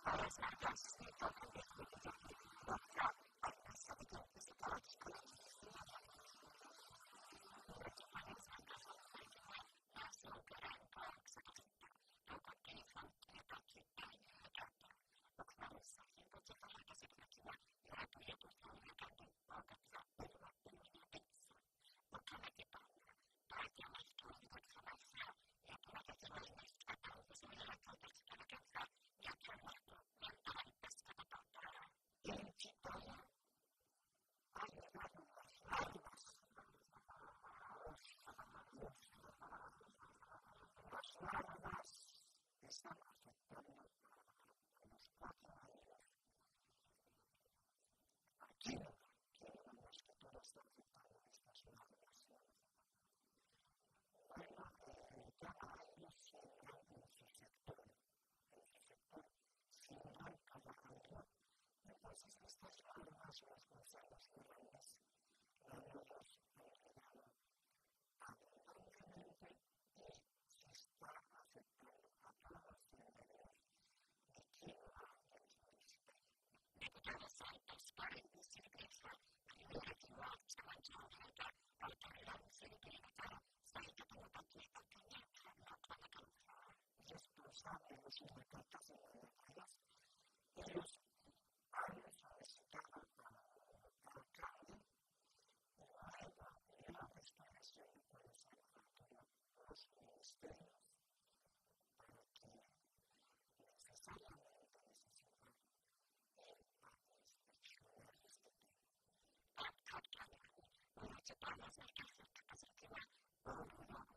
a las marcas de tocan de fruta, jupha, mantaskatapatxa, Uru Chipaya es markaxa, las mantataraki, kaukhantixa, laq'u, ukatjamawa, jiqhataski, irpirinakapatxa, Uru Chipaya ha llevado las lágrimas. Las larvas están afectando a los 4 años. Aquí creemos que todo está afectando a estas larvas. Bueno, cada año se dan en su sector sin ñanqha. Entonces estas larvas, los gusanos grandes, los han quedado abundantemente y se está afectando a todos los ciudadanos de China y del municipio. Deputados altos por el distrito de responsable de los sindicatos de mujeres, ellos han solicitado al alcalde y luego la restauración por el sanatorio los ministerios para que necesariamente necesitan inspeccionar este tema. Uru Chipaya es markaxa, capacidad, Oruro.